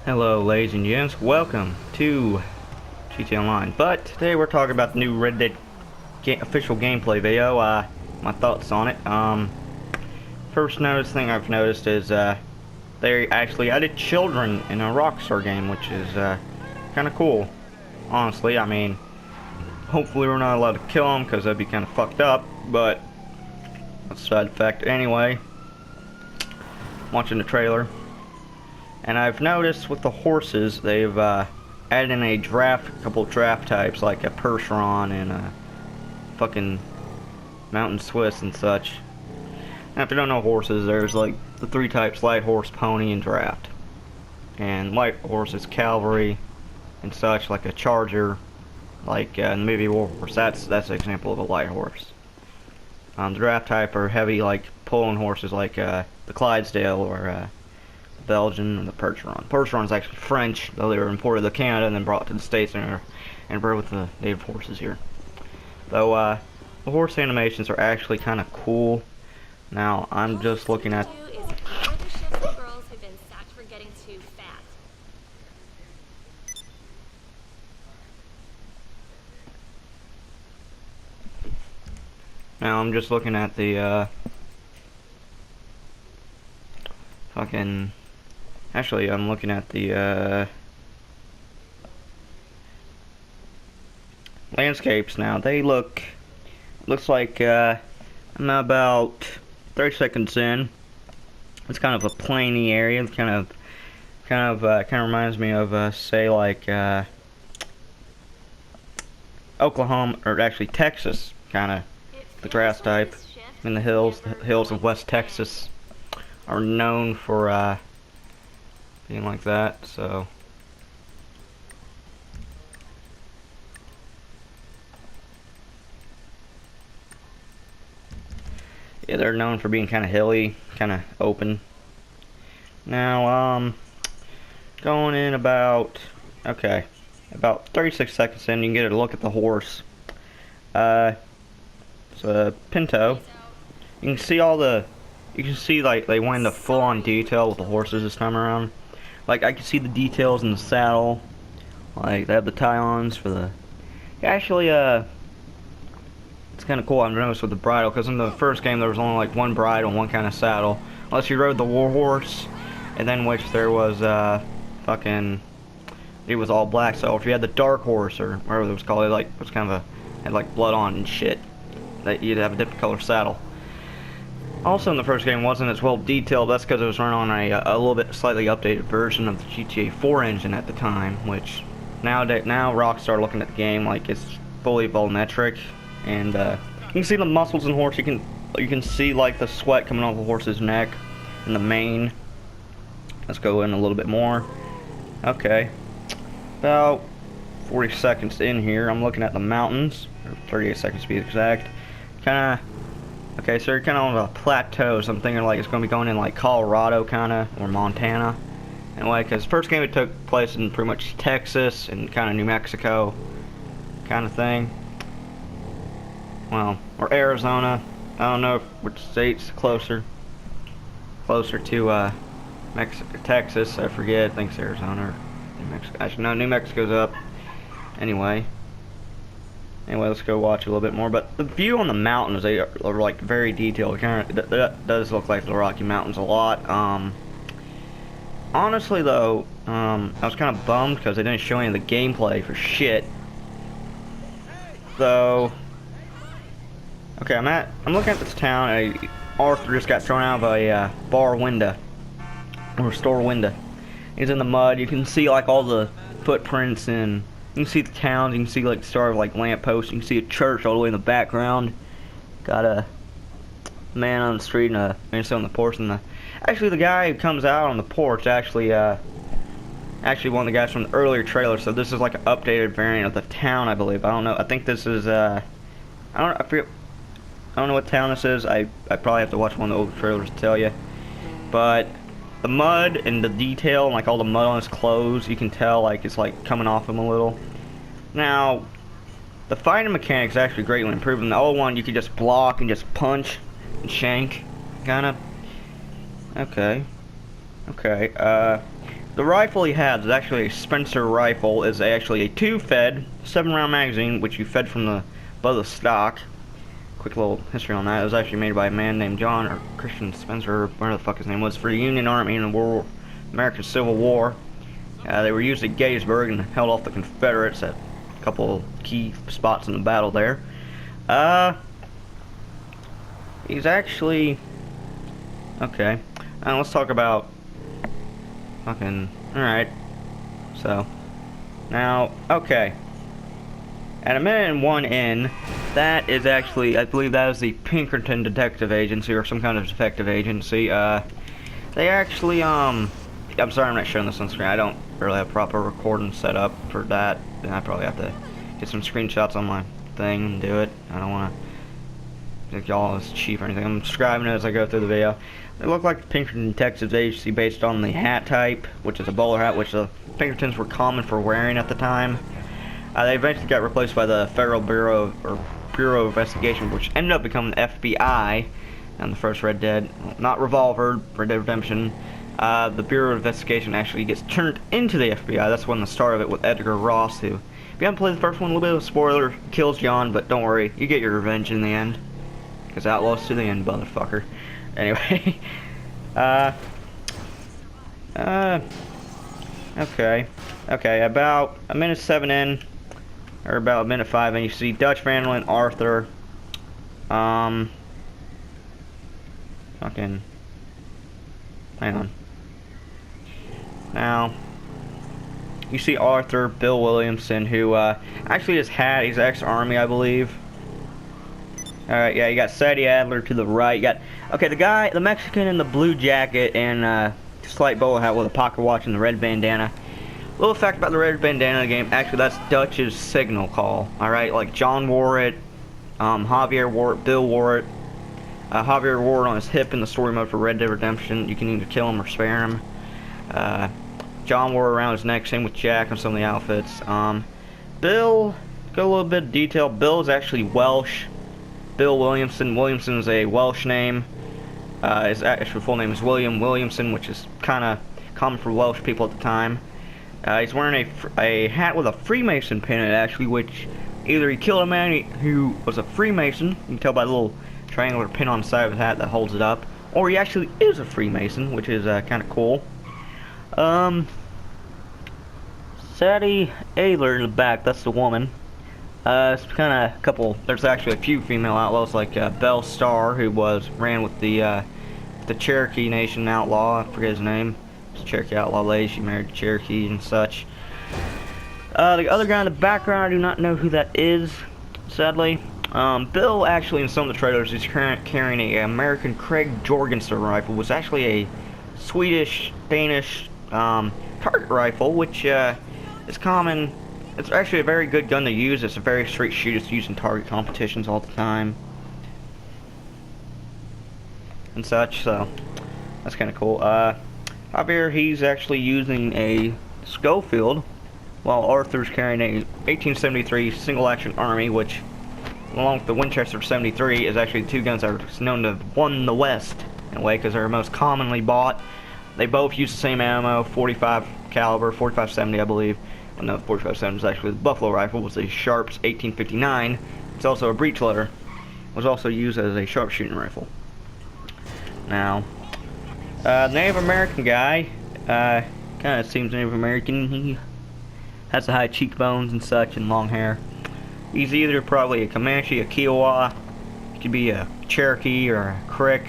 Hello ladies and gents, welcome to GTA Online. But today we're talking about the new Red Dead official gameplay video, my thoughts on it. First thing I've noticed is they actually added children in a Rockstar game, which is kind of cool. Honestly, I mean, hopefully we're not allowed to kill them because that'd be kind of fucked up, but that's a side effect. Anyway, watching the trailer. And I've noticed with the horses, they've added in a couple draft types, like a Percheron and a fucking Mountain Swiss and such. Now, if you don't know horses, there's like the three types: light horse, pony, and draft. And light horse is cavalry and such, like a charger, like in the movie War Horse. That's an example of a light horse. The draft type are heavy, like pulling horses, like the Clydesdale or Belgian and the Percheron. Percheron is actually French, though they were imported to Canada and then brought to the States and bred with the native horses here. Though the horse animations are actually kind of cool. Now I'm just looking at. Now I'm just looking at the fucking. Actually, I'm looking at the landscapes now. They looks like I'm about 30 seconds in. It's kind of a plainy area. It's kind of reminds me of say like Oklahoma, or actually Texas, kind of the grass type in the hills. The hills of West Texas are known for being like that, so yeah, they're known for being kind of hilly, kind of open. Now, going in about 36 seconds in, you can get a look at the horse. It's a Pinto. You can see like they went into full-on detail with the horses this time around. Like, I can see the details in the saddle. Like, they have the tie-ons for the. Actually, it's kind of cool. I've noticed with the bridle, because in the first game there was only like one bridle, one kind of saddle, unless you rode the war horse, and then which there was fucking. It was all black. So if you had the dark horse or whatever it was called, it was kind of had like blood on and shit. That you'd have a different color saddle. Also in the first game wasn't as well detailed. That's because it was run on a little bit slightly updated version of the GTA 4 engine at the time, which now Rockstar looking at the game like it's fully volumetric, and you can see the muscles in the horse. You can see like the sweat coming off the horse's neck and the mane. Let's go in a little bit more. Okay, about 40 seconds in here. I'm looking at the mountains, or 38 seconds to be exact. Okay, so you're kind of on a plateau, so I'm thinking like it's going to be going in like Colorado kind of, or Montana. Anyway, because first game it took place in pretty much Texas and kind of New Mexico kind of thing. Well, or Arizona. I don't know which state's closer to Texas. I forget. I think it's Arizona or New Mexico. Actually, no, New Mexico's up. Anyway, let's go watch a little bit more. But the view on the mountains, they are like very detailed. That does look like the Rocky Mountains a lot. Honestly though, I was kind of bummed because they didn't show any of the gameplay for shit. So, okay, I'm looking at this town. Arthur just got thrown out of a bar window, or store window. He's in the mud. You can see like all the footprints, and you can see the towns. You can see like the star of like lampposts. You can see a church all the way in the background. Got a man on the street and a man sitting on the porch. And actually, the guy who comes out on the porch actually one of the guys from the earlier trailer. So this is like an updated variant of the town, I believe. I don't know. I think this is I don't know what town this is. I probably have to watch one of the old trailers to tell you. But the mud and the detail, and like all the mud on his clothes, you can tell like it's like coming off him a little. Now, the fighting mechanics actually greatly improved. In the old one, you could just block and just punch and shank, kinda. Okay. The rifle he has is actually a Spencer rifle. Is actually a 2-fed 7-round magazine, which you fed from the above the stock. Quick little history on that. It was actually made by a man named John or Christian Spencer, whatever the fuck his name was, for the Union Army in the American Civil War. They were used at Gettysburg and held off the Confederates at a couple key spots in the battle there. He's actually okay. And let's talk about fucking. Alright. So now, okay. At 1:01 in, that is actually, I believe that is the Pinkerton Detective Agency or some kind of detective agency. They actually, I'm sorry I'm not showing this on screen. I don't really have proper recording set up for that. And I probably have to get some screenshots on my thing and do it. I don't want to think y'all is cheap or anything. I'm describing it as I go through the video. They look like the Pinkerton Detective Agency based on the hat type, which is a bowler hat, which the Pinkertons were common for wearing at the time. They eventually got replaced by the Federal Bureau of Investigation, which ended up becoming the FBI and the first Red Dead, not Revolver, Red Dead Redemption. The Bureau of Investigation actually gets turned into the FBI. That's when the start of it with Edgar Ross, who, if you haven't played the first one, a little bit of a spoiler, kills John, but don't worry, you get your revenge in the end. Because outlaws to the end, motherfucker. Anyway, okay, about 1:07 in, or about 1:05 in, you see Dutch, Vandalin, Arthur, fucking, hang on. Now, you see Arthur, Bill Williamson, who, actually his hat, he's ex-Army, I believe. Alright, yeah, you got Sadie Adler to the right, you got, okay, the Mexican in the blue jacket and, slight bowler hat with a pocket watch and the red bandana. Little fact about the red bandana in the game, actually that's Dutch's signal call, alright? Like John wore it, Javier wore it, Bill wore it. Javier wore it on his hip in the story mode for Red Dead Redemption. You can either kill him or spare him. John wore it around his neck, same with Jack on some of the outfits. Bill, got a little bit of detail. Bill is actually Welsh. Bill Williamson. Williamson is a Welsh name. His actual full name is William Williamson, which is kind of common for Welsh people at the time. He's wearing a hat with a Freemason pin in it, actually, which either he killed a man who was a Freemason, you can tell by the little triangular pin on the side of his hat that holds it up, or he actually is a Freemason, which is kind of cool. Sadie Adler in the back, that's the woman. It's kind of a couple, there's actually a few female outlaws like Belle Starr, who ran with the Cherokee Nation outlaw, I forget his name. It's Cherokee outlaw lady, she married Cherokee and such. The other guy in the background, I do not know who that is, sadly. Bill actually in some of the trailers is carrying a American Craig Jorgensen rifle, which is actually a Swedish-Danish target rifle, which is common. It's actually a very good gun to use. It's a very straight shoot. It's used in target competitions all the time and such, so that's kind of cool. Javier, he's actually using a Schofield, while Arthur's carrying a 1873 single-action Army, which, along with the Winchester 73, is actually two guns that are known to have won the West in a way, because they're most commonly bought. They both use the same ammo, 45 caliber, 45-70, I believe. Well, no, 45-70 is actually the Buffalo rifle, was a Sharps 1859. It's also a breech loader. It was also used as a sharpshooting rifle. Now, Native American guy, kind of seems Native American. He has the high cheekbones and such and long hair. He's either probably a Comanche, a Kiowa, he could be a Cherokee or a Creek.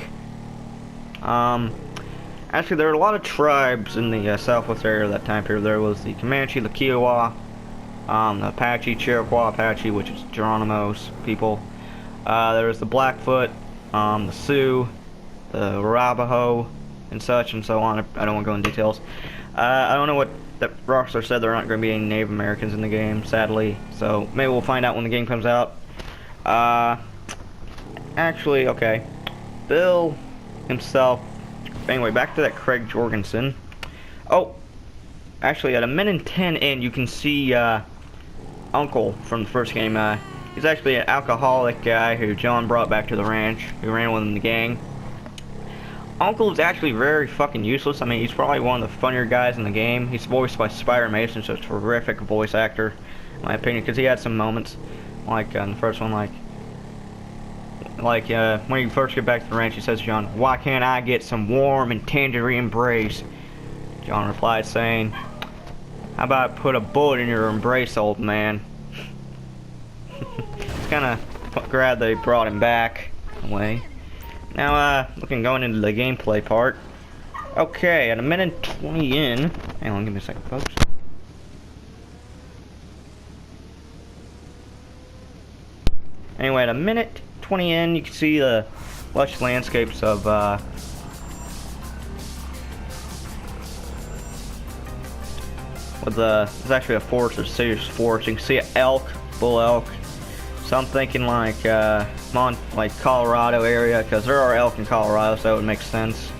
Actually, there were a lot of tribes in the southwest area of that time period. There was the Comanche, the Kiowa, the Apache, Cherokee Apache, which is Geronimo's people. There was the Blackfoot, the Sioux, the Arapaho, and such and so on. I don't want to go into details. I don't know what that roster said. There aren't going to be any Native Americans in the game, sadly. So maybe we'll find out when the game comes out. Actually, okay. Bill himself. Anyway, back to that Craig Jorgensen. Oh, actually, at 1:10 in, you can see Uncle from the first game. He's actually an alcoholic guy who John brought back to the ranch, who ran with him in the gang. Uncle is actually very fucking useless. I mean, he's probably one of the funnier guys in the game. He's voiced by Spider Mason, so it's a terrific voice actor, in my opinion, because he had some moments, like in the first one, like when you first get back to the ranch, he says to John, "Why can't I get some warm and tender embrace?" John replied saying, "How about I put a bullet in your embrace, old man?" It's kind of glad they brought him back away. Now, going into the gameplay part. Okay, at a minute 20 in. Hang on, give me a second, folks. Anyway, at a minute 20 in, you can see the lush landscapes of, it's actually a forest, a serious forest. You can see an elk, bull elk. So I'm thinking like Colorado area, because there are elk in Colorado, so it would make sense.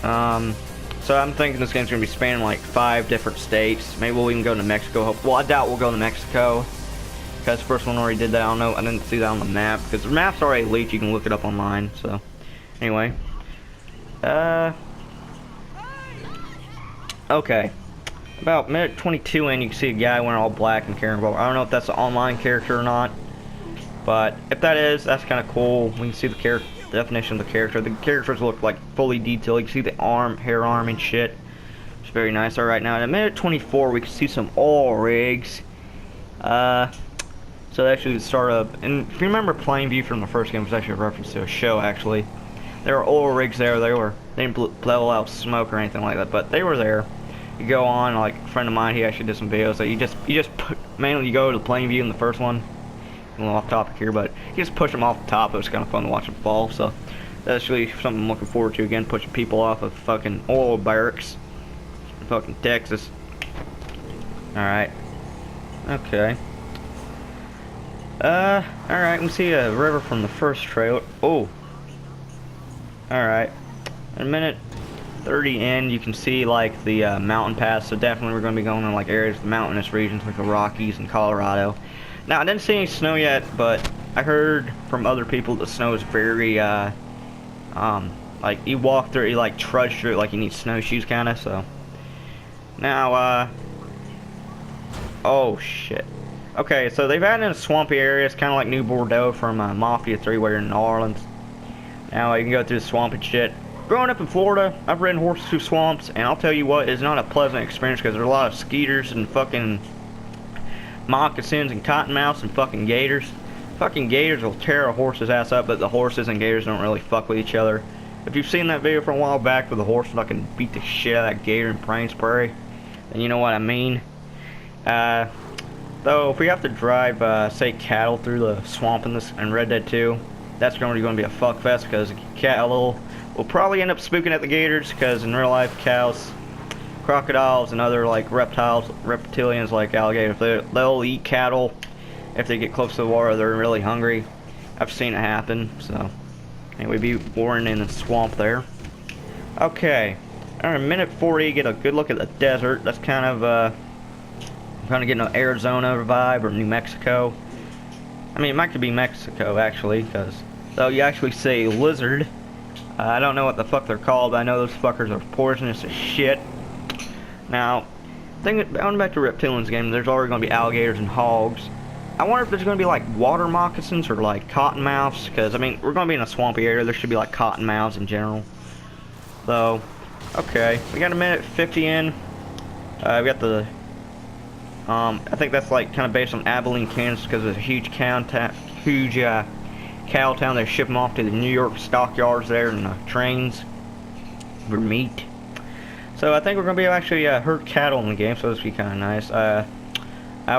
So I'm thinking this game's gonna be spanning like 5 different states. Maybe we'll even go to Mexico. Well, I doubt we'll go to Mexico, because the first one already did that. I don't know. I didn't see that on the map, because the map's already leaked. You can look it up online. So anyway, okay. About minute 22 in, you can see a guy wearing all black and carrying a revolver. I don't know if that's an online character or not, but if that is, that's kind of cool. We can see the definition of the character. The characters look like fully detailed. You can see the hair arm and shit. It's very nice. Alright, now at minute 24, we can see some oil rigs. So actually the start up, and if you remember Plainview from the first game, it was actually a reference to a show actually. There were oil rigs there. They didn't blow out smoke or anything like that, but they were there. You go on, like a friend of mine, he actually did some videos. So you mainly you go to the Plainview in the first one. A little off topic here, but you just push them off the top. It was kind of fun to watch them fall. So that's actually something I'm looking forward to again, pushing people off of fucking oil barracks in fucking Texas. All right. Okay. All right. We see a river from the first trail. Oh. All right. In a minute 30 in, you can see like the mountain pass, so definitely we're going to be going in like areas of the mountainous regions like the Rockies and Colorado. Now I didn't see any snow yet, but I heard from other people the snow is very like you walk through it, you like trudge through it like you need snowshoes kind of. So now oh shit. Okay, so they've added in a swampy area. It's kind of like New Bordeaux from Mafia 3 where you're in New Orleans. Now you can go through the swamp and shit. Growing up in Florida, I've ridden horses through swamps, and I'll tell you what, it's not a pleasant experience because there's a lot of skeeters and fucking moccasins and cottonmouths and fucking gators. Fucking gators will tear a horse's ass up, but the horses and gators don't really fuck with each other. If you've seen that video from a while back where the horse fucking beat the shit out of that gator in Plains Prairie, then you know what I mean. Though, if we have to drive, say, cattle through the swamp in Red Dead 2, that's going to be a fuck fest because cattle will probably end up spooking at the gators because in real life cows, crocodiles, and other like reptilians like alligators, they'll eat cattle if they get close to the water. They're really hungry. I've seen it happen. So anyway, be warned in the swamp there. Okay, alright, minute 40, get a good look at the desert. That's kind of getting an Arizona vibe or New Mexico. I mean, it might be Mexico actually, because though you actually say lizard. I don't know what the fuck they're called, but I know those fuckers are poisonous as shit. Now, going back to Reptilian's game, there's already going to be alligators and hogs. I wonder if there's going to be like water moccasins or like cottonmouths, because I mean, we're going to be in a swampy area. There should be like cottonmouths in general. So, okay, we got a minute 50 in. We got the, I think that's like kind of based on Abilene, Kansas, because it's a huge cow town. They ship them off to the New York stockyards there in trains for meat. So I think we're going to be actually herd cattle in the game, so this will be kind of nice. How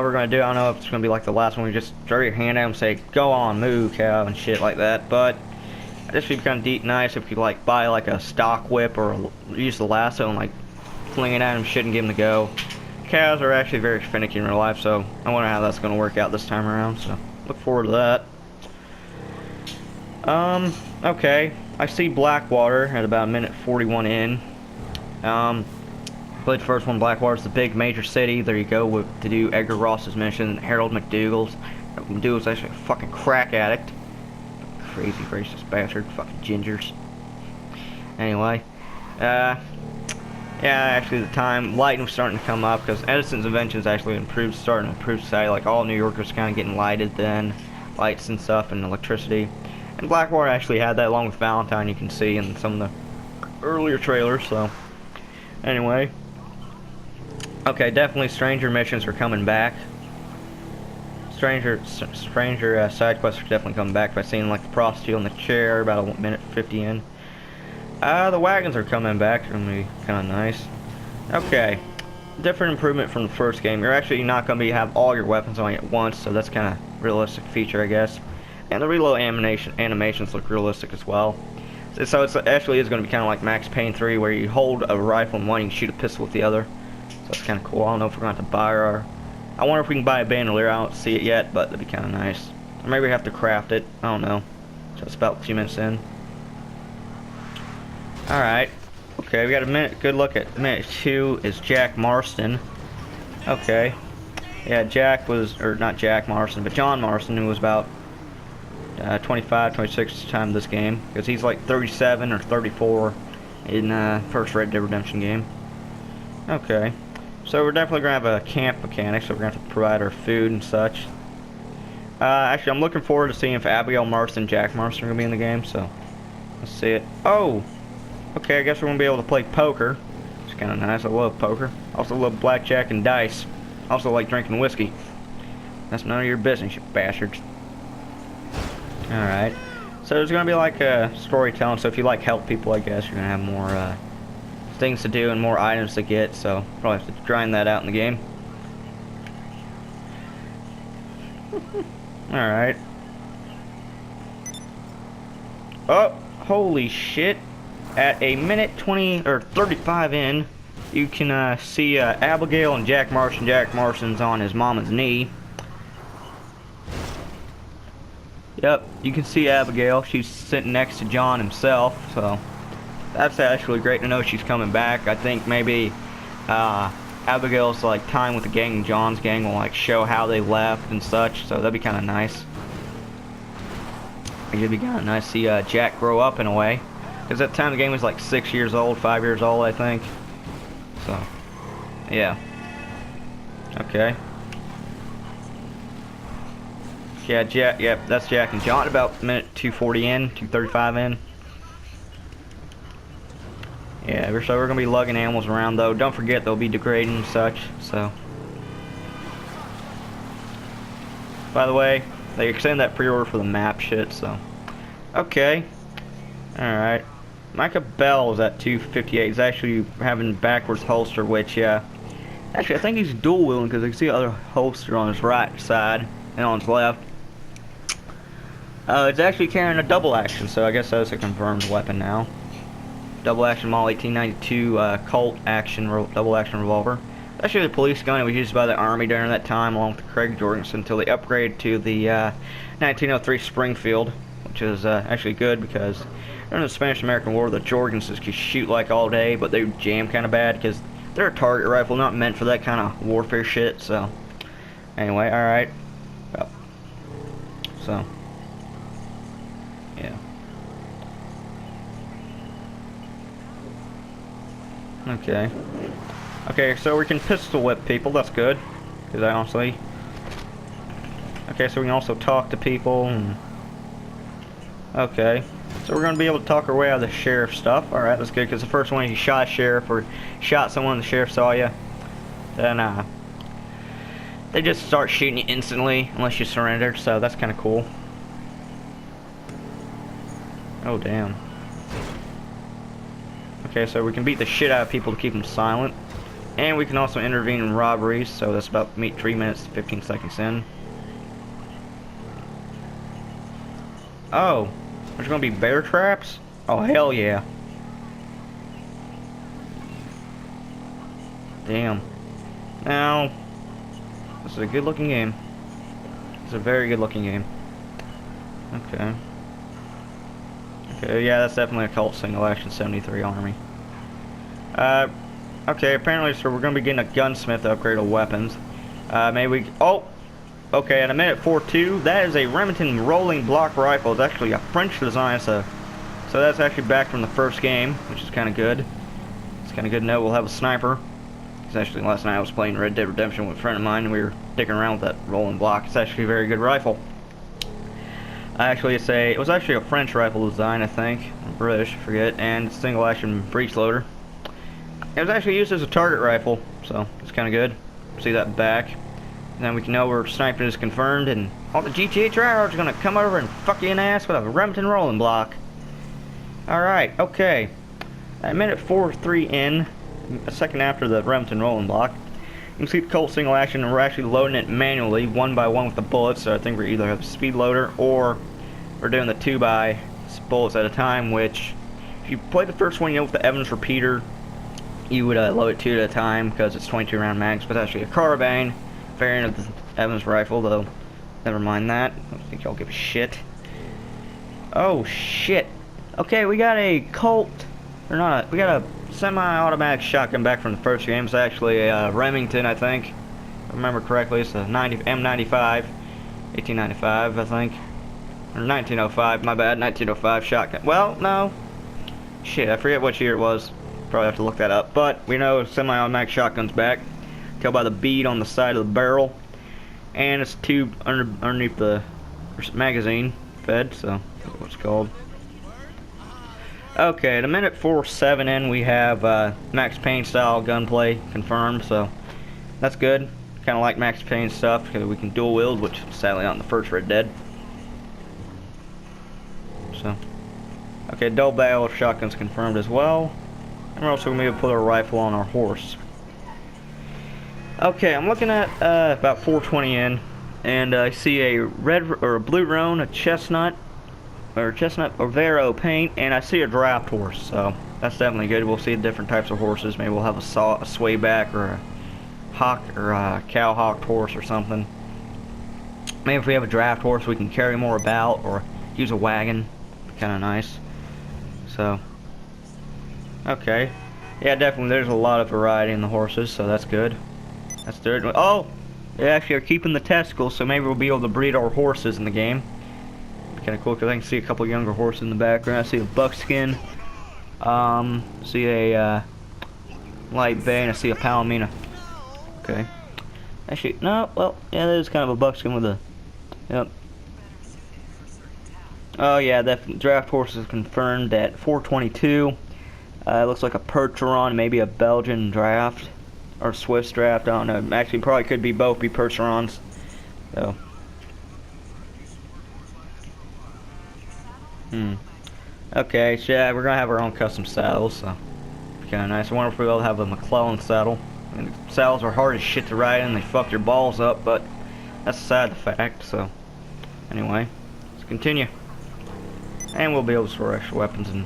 we're going to do, I don't know if it's going to be like the last one, we just throw your hand at them and say, go on, moo, cow, and shit like that. But this would be kind of nice if you like buy like a stock whip or use the lasso and like fling it at them, shit, and give them the go. Cows are actually very finicky in real life, so I wonder how that's going to work out this time around, so look forward to that. Okay, I see Blackwater at about minute 41 in. Played the first one. Blackwater's the big major city. There you go to do Edgar Ross's mission, Harold McDougal's. McDougal's actually a fucking crack addict. Crazy racist bastard, fucking gingers. Anyway, yeah, actually the time lighting was starting to come up because Edison's inventions actually starting to improve society. Like all New Yorkers kind of getting lighted then, lights and stuff and electricity. And Blackwater actually had that along with Valentine, you can see in some of the earlier trailers. So anyway, okay, definitely stranger missions are coming back. Stranger side quests are definitely coming back by seeing like the prostitute on the chair about a minute 50 in. The wagons are coming back. It's gonna be kind of nice. Okay, different improvement from the first game. You're actually not gonna have all your weapons on you at once, so that's kind of realistic feature, I guess. And the reload animations look realistic as well. So it's actually is gonna be kind of like Max Payne 3, where you hold a rifle in one, you can shoot a pistol with the other. So it's kind of cool. I don't know if we're going to have to buy our. I wonder if we can buy a bandolier. I don't see it yet, but that'd be kind of nice. Or maybe we have to craft it. I don't know. So it's about 2 minutes in. Alright. Okay, we got a minute. Good look at minute 2 is Jack Marston. Okay. Yeah, Jack was, or not Jack Marston, but John Marston, who was about 25, 26 time this game. Because he's like 37 or 34 in first Red Dead Redemption game. Okay. So we're definitely going to have a camp mechanic, so we're going to have to provide our food and such. Actually, I'm looking forward to seeing if Abigail Marston and Jack Marston are going to be in the game, so let's see it. Oh! Okay, I guess we're going to be able to play poker. It's kind of nice. I love poker. Also love blackjack and dice. Also like drinking whiskey. That's none of your business, you bastards. Alright. So there's going to be like storytelling, so if you like help people, I guess, you're going to have more things to do and more items to get, so probably have to grind that out in the game. Alright. Oh, holy shit. At a minute 20 or 35 in, you can see Abigail and Jack Marston. Jack Marston's on his mama's knee. Yep, you can see Abigail. She's sitting next to John himself, so that's actually great to know she's coming back. I think maybe Abigail's like time with the gang and John's gang will like show how they left and such, so that'd be kind of nice. It'd be kind of nice to see Jack grow up in a way, because at the time the game was like 6 years old, 5 years old, I think. So, yeah. Okay. Yeah, Jack. Yep, that's Jack and John. About minute 2:40 in, 2:35 in. Yeah, so we're gonna be lugging animals around though. Don't forget they'll be degrading and such. So, by the way, they extended that pre-order for the map shit. So, okay, all right. Micah Bell is at 258. He's actually having backwards holster, which actually I think he's dual wielding because I can see the other holster on his right side and on his left. It's actually carrying a double action, so I guess that's a confirmed weapon now. Double action Model 1892 Colt action double action revolver. Actually, the police gun. It was used by the Army during that time, along with the Craig Jorgensen, until they upgraded to the 1903 Springfield, which is actually good because during the Spanish-American War, the Jorgensens could shoot like all day, but they would jam kind of bad because they're a target rifle, not meant for that kind of warfare shit. So, anyway, all right. Well, so, yeah. Okay. Okay, so we can pistol whip people, that's good. Because I honestly... Okay, so we can also talk to people and... Okay. So we're going to be able to talk our way out of the sheriff stuff. Alright, that's good, because the first one you shot a sheriff or shot someone, the sheriff saw you. Then, they just start shooting you instantly, unless you surrender, so that's kind of cool. Oh, damn. Okay, so we can beat the shit out of people to keep them silent. And we can also intervene in robberies, so that's about 3 minutes to 15 seconds in. Oh, there's gonna be bear traps? Oh, hell yeah. Damn. Now, this is a good looking game. It's a very good looking game. Okay. Okay, yeah, that's definitely a Colt single action 73 Army. Okay, apparently, so we're going to be getting a gunsmith to upgrade our weapons. Maybe we... Oh! Okay, at a minute 42, that is a Remington rolling block rifle. It's actually a French design. It's a So that's actually back from the first game, which is kind of good. It's kind of good to know we'll have a sniper. Because actually last night I was playing Red Dead Redemption with a friend of mine and we were dicking around with that rolling block. It's actually a very good rifle. It was actually a French rifle design, I think, or British, I forget, and single action breech loader. It was actually used as a target rifle, so it's kind of good. See that back. And then we can know where sniping is confirmed, and all the GTA tryhards are gonna come over and fuck you in the ass with a Remington rolling block. Alright, okay. At minute 4:03 in, a second after the Remington rolling block, you can see the Colt single action, and we're actually loading it manually, one by one with the bullets, so I think we either have a speed loader, or we're doing the 2x bullets at a time, which, if you play the first one, you know, with the Evans repeater, you would load it 2 at a time, because it's 22 round mags, but it's actually a carbine variant of the Evans rifle, though, never mind that. I don't think y'all give a shit. Oh, shit. Okay, we got a Colt, or not, we got a semi-automatic shotgun back from the first game. It's actually a Remington, I think. If I remember correctly, it's a M95, 1895, I think. Or 1905, my bad, 1905 shotgun. Well, no. Shit, I forget what year it was. Probably have to look that up. But we know semi-automatic shotgun's back. Tell by the bead on the side of the barrel. And it's tube underneath the magazine fed, so that's what it's called. Okay, at a minute 4:07 in, we have Max Payne style gunplay confirmed, so that's good. Kind of like Max Payne stuff because we can dual wield, which sadly not in the first Red Dead. So, okay, double barrel shotgun's confirmed as well, and we're also gonna be able to put a rifle on our horse. Okay, I'm looking at about 4:20 in, and I see a red or a blue roan, a chestnut or Vero paint, and I see a draft horse, so that's definitely good. We'll see different types of horses. Maybe we'll have a swayback or a hawk or a cow hawked horse or something. Maybe if we have a draft horse we can carry more about or use a wagon. Kind of nice. So, okay. Yeah, definitely there's a lot of variety in the horses, so that's good. That's good. Oh! They actually are keeping the testicles, so maybe we'll be able to breed our horses in the game. Kind of cool because I can see a couple younger horses in the background. I see a buckskin, see a light bay, and I see a palomino. Okay. Actually, no, well, yeah, that is kind of a buckskin with a, yep. Oh yeah, that draft horse is confirmed at 4:22. It looks like a Percheron, maybe a Belgian draft, or Swiss draft, I don't know. Actually, probably could be both, be Percherons. So. Okay, so yeah, we're gonna have our own custom saddles, so kind of nice. I wonder if we'll have a McClellan saddle. I mean, the saddles are hard as shit to ride in, they fuck your balls up, but that's aside the fact, so anyway, let's continue. And we'll be able to store extra weapons and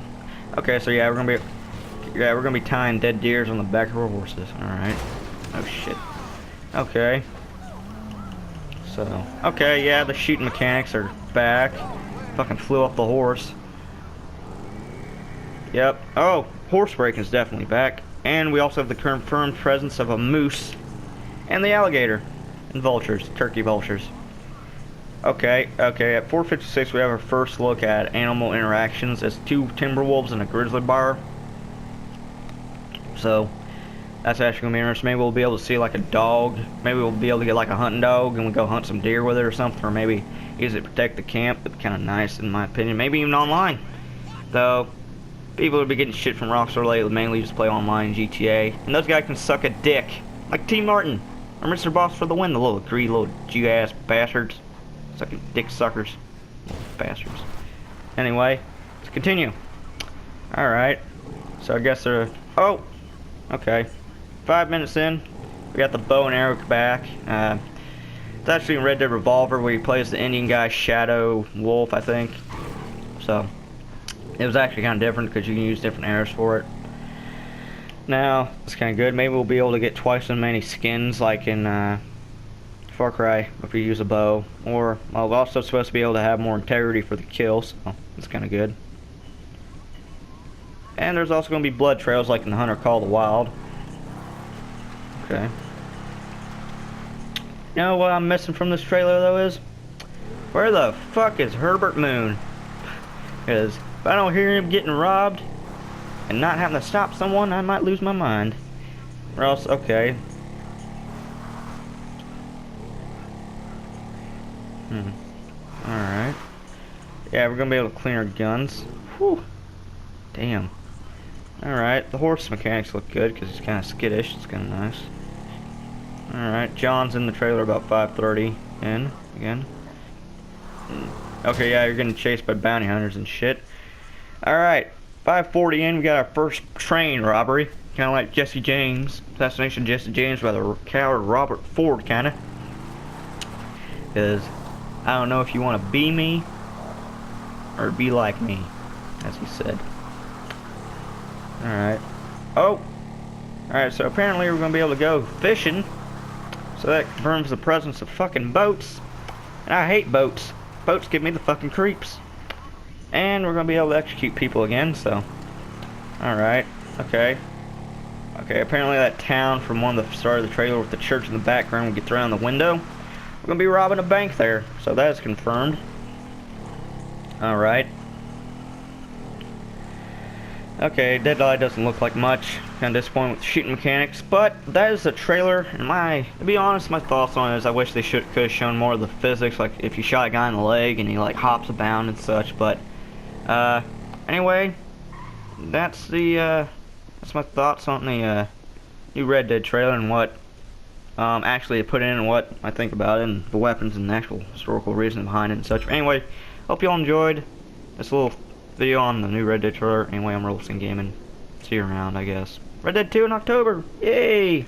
okay, so yeah, we're gonna be tying dead deers on the back of our horses. Alright. Oh shit. Okay. So okay, yeah, the shooting mechanics are back. Fucking flew off the horse. Yep. Oh, horse breaking is definitely back. And we also have the confirmed presence of a moose and the alligator and vultures, turkey vultures. Okay, okay, at 4:56 we have our first look at animal interactions. It's 2 timber wolves and a grizzly bear. So that's actually gonna be interesting. Maybe we'll be able to see like a dog. Maybe we'll be able to get like a hunting dog and we'll go hunt some deer with it or something, or maybe use it to protect the camp. It's kind of nice in my opinion. Maybe even online. Though people will be getting shit from Rockstar lately, mainly just play online in GTA. And those guys can suck a dick. Like T. Martin or Mr. Boss for the win, the little greedy little Jew-ass bastards. Sucking dick suckers. Bastards. Anyway, let's continue. Alright. So I guess they're... Oh! Okay. 5 minutes in. We got the bow and arrow back. It's actually in Red Dead Revolver where he plays the Indian guy Shadow Wolf, I think. So, it was actually kind of different because you can use different arrows for it. Now, it's kind of good. Maybe we'll be able to get twice as many skins like in Far Cry if we use a bow. Or, well, we're also supposed to be able to have more integrity for the kills. So, that's kind of good. And there's also going to be blood trails like in the Hunter Call of the Wild. Okay. You know what I'm missing from this trailer though is? Where the fuck is Herbert Moon? Because If I don't hear him getting robbed and not having to stop someone, I might lose my mind. Or else, okay. Alright. Yeah, we're gonna be able to clean our guns. Whew. Damn. Alright, the horse mechanics look good because he's kind of skittish. It's kind of nice. Alright, John's in the trailer about 5:30 in again. Okay, yeah, you're getting chased by bounty hunters and shit. Alright, 5:40 in, we got our first train robbery. Kind of like Jesse James. Assassination of Jesse James by the coward Robert Ford, kind of. Because I don't know if you want to be me or be like me, as he said. Alright. Oh! Alright, so apparently we're going to be able to go fishing. So that confirms the presence of fucking boats. And I hate boats. Boats give me the fucking creeps. And we're going to be able to execute people again, so. Alright. Okay. Okay, apparently that town from one of the start of the trailer with the church in the background we get thrown out the window. We're going to be robbing a bank there. So that is confirmed. Alright. Okay, Deadeye doesn't look like much. Kind of disappointed with the shooting mechanics, but that is the trailer. And to be honest, my thoughts on it is I wish they could have shown more of the physics, like if you shot a guy in the leg and he like hops about and such. But anyway, that's my thoughts on the new Red Dead trailer and what actually it put in and what I think about it and the weapons and the actual historical reason behind it and such. But anyway, hope y'all enjoyed this little video on the new Red Dead trailer. Anyway, I'm RebelSandGaming. See you around, I guess. Red Dead 2 in October! Yay!